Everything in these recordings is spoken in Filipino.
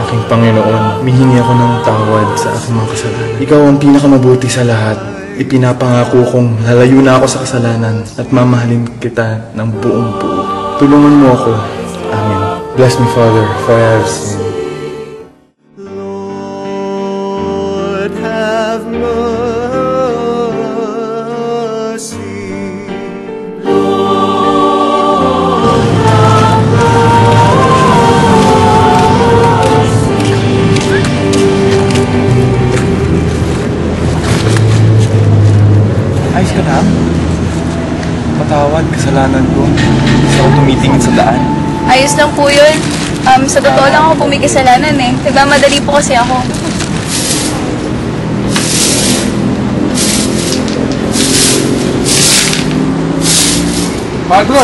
Aking Panginoon, humihingi ako ng tawad sa aking mga kasalanan. Ikaw ang pinakamabuti sa lahat. Ipinapangako kong lalayo na ako sa kasalanan at mamahalin kita ng buong buo. Tulungan mo ako. Amen. Bless me, Father, for I have sinned. Lord, have mercy. Lord, have mercy. Ayos ka na? Patawad, kasalanan ko. Gusto ako tumitingin sa daan. Ayos lang po yun. Sa totoo lang ako po may kasalanan eh. Nagmamadali po kasi ako. Padre!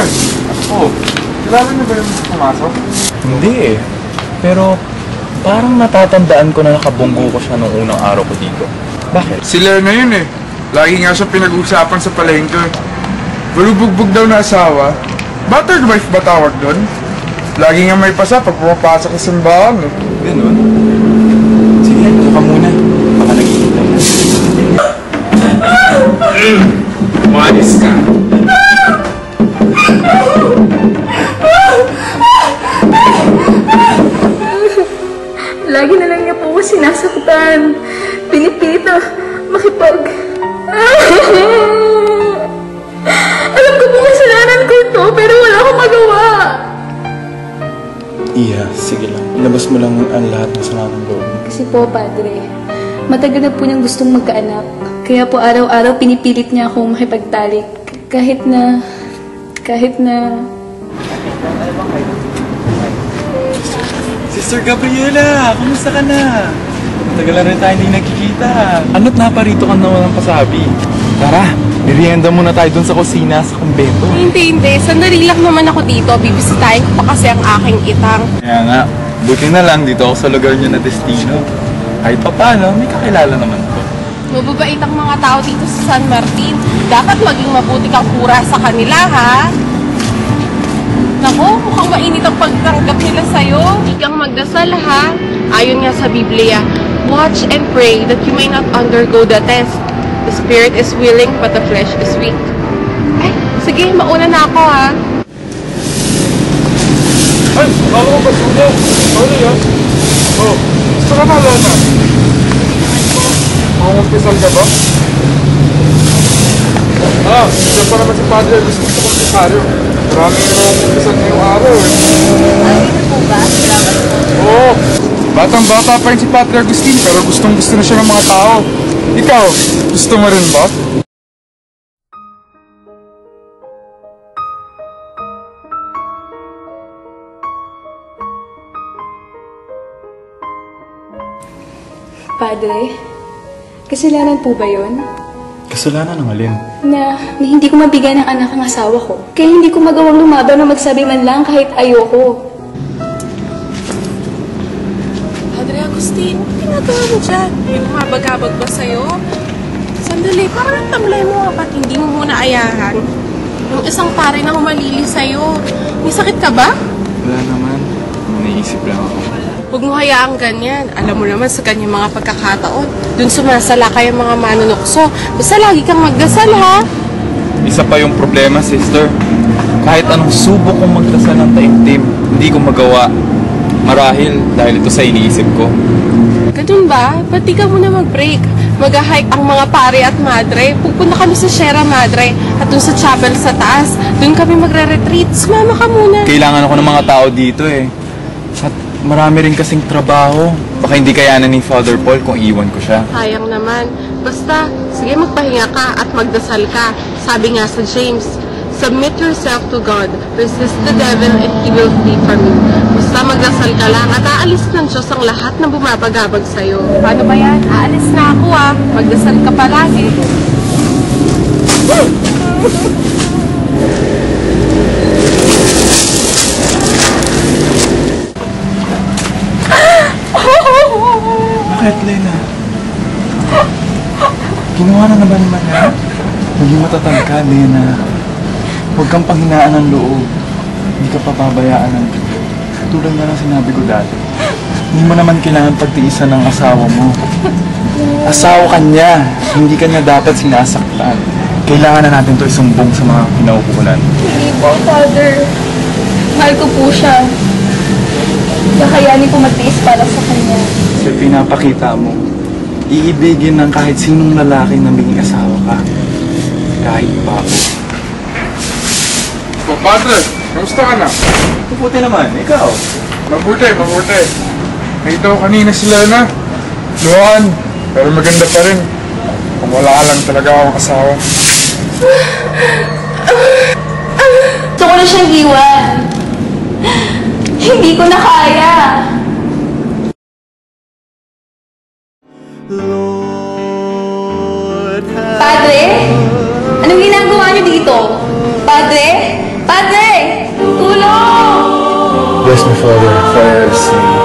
Ako, kilala niyo ba yung pumasok? Hindi eh. Pero parang natatandaan ko na nakabunggo ko siya nung unang araw ko dito. Bakit? Si Lerna yun eh. Lagi nga siya pinag-uusapan sa palengke. Balubugbog daw na asawa. Battered wife ba tawag doon? Lagi nga may pasa pag pumapasok sa simbahan eh. Ganun? Sige, ito ka muna. Baka nag-iintay na. Umalis ka. Lagi na lang niya po ako sinasaktan. Pinipilit na makipag... Alam ko po kasalanan ko ito, pero wala akong magawa. Iya, sige lang. Ilabas mo lang ang lahat ng sama ng loob mo. Kasi po, Padre, matagal na po niyang gustong magkaanak. Kaya po araw-araw pinipilit niya akong makipagtalik. Kahit na... Sister Gabriela, kumusta ka na? Tagal na rin tayo hindi nagkikita. Ano't naparito ka na walang pasabi? Tara, merienda muna tayo dun sa kusina sa kumbento. Hindi. Sandali lang naman ako dito. Bibisitahin ko pa kasi ang aking itang. Kaya nga, buti na lang dito ako sa lugar niyo na destino. Kahit pa paano, may kakilala naman ko. Mababait ang mga tao dito sa San Martin. Dapat maging mabuti kang pura sa kanila, ha? Naku, mukhang mainit ang pagtanggap nila sa'yo. Hindi kang magdasal, ha? Ayon nga sa Biblia, watch and pray that you may not undergo the test. The spirit is willing, but the flesh is weak. Ay, sige, mauna na ako, ha? Ay, ako ba sulo? Ano yan? Oh, gusto ka na, Lana? Mangumpisal ka ba? Diyan pa naman si Padre. Gusto ko kumpisaryo. Maraming mangumpisal ngayong araw eh. Dito po ba? Salamat po. Oo. Batang-bata pa rin si Padre Agustin, pero gustong-gusto na siya ng mga tao. Ikaw, gusto mo rin ba? Padre, kasalanan po ba yun? Kasalanan ng alin? Na hindi ko mabigyan ng anak ang asawa ko. Kaya hindi ko magawang lumaban o magsabi man lang kahit ayoko. Padre Agustin, ano ginagawa mo dyan? May bumabagabag ba sa'yo? Sandali, parang tamlay mo at hindi mo muna ayahan. Yung isang pare na humalili sa'yo. May sakit ka ba? Wala naman. Naisip lang ako. Huwag mo hayaang ganyan. Alam mo naman sa kanyang mga pagkakataon, dun sumasala kayo mga manunukso. Basta lagi kang magdasal, ha? Isa pa yung problema, sister. Kahit anong subok kong magdasal ng taimtim, hindi ko magawa. Marahil dahil ito sa iniisip ko. Ganun ba? Ba't di ka muna mag-break? Mag-hike ang mga pare at madre. Pupunta kami sa Sierra Madre at dun sa chapel sa taas. Dun kami magre-retreat. Sumama ka muna. Kailangan ako ng mga tao dito eh. At marami rin kasing trabaho. Baka hindi kayanan ni Father Paul kung iwan ko siya. Sayang naman. Basta, sige magpahinga ka at magdasal ka. Sabi nga sa James, submit yourself to God. Resist the devil and he will flee from you. Basta magdasal ka lang at aalis ng Diyos ang lahat ng bumabagabag sa'yo. Paano ba yan? Aalis na ako ah. Magdasal ka palagi. Bakit, Lena? Ginawa na naman yan? Maging matatag ka, Lena. Huwag kang panghinaan ng loob. Hindi ka papabayaan ng Diyos. Tulad nga ng sinabi ko dati. Hindi mo naman kailangan pagtiisan ng asawa mo. Asawa ka niya, hindi ka niya dapat sinasaktan. Kailangan na natin to isumbong sa mga pinaukulan. Hindi po, Father. Mahal ko po siya. Kakayanin ko magtiis para sa kanya. Kasi pinapakita mo, iibigin ng kahit sinong lalaki na maging asawa ka. Kahit pa ako. O, Padre, kamusta ka na? Mabuti naman, ikaw. Mabuti. Nakita ko kanina sila na. Luhan, pero maganda pa rin. Kung wala lang talaga akong asawa. Gusto ko na siyang iwan. Hindi ko na kaya. Lord, have Padre? Anong ginagawa niyo dito? Padre? Padre! Tulong! Bless me, Father, for I have sinned.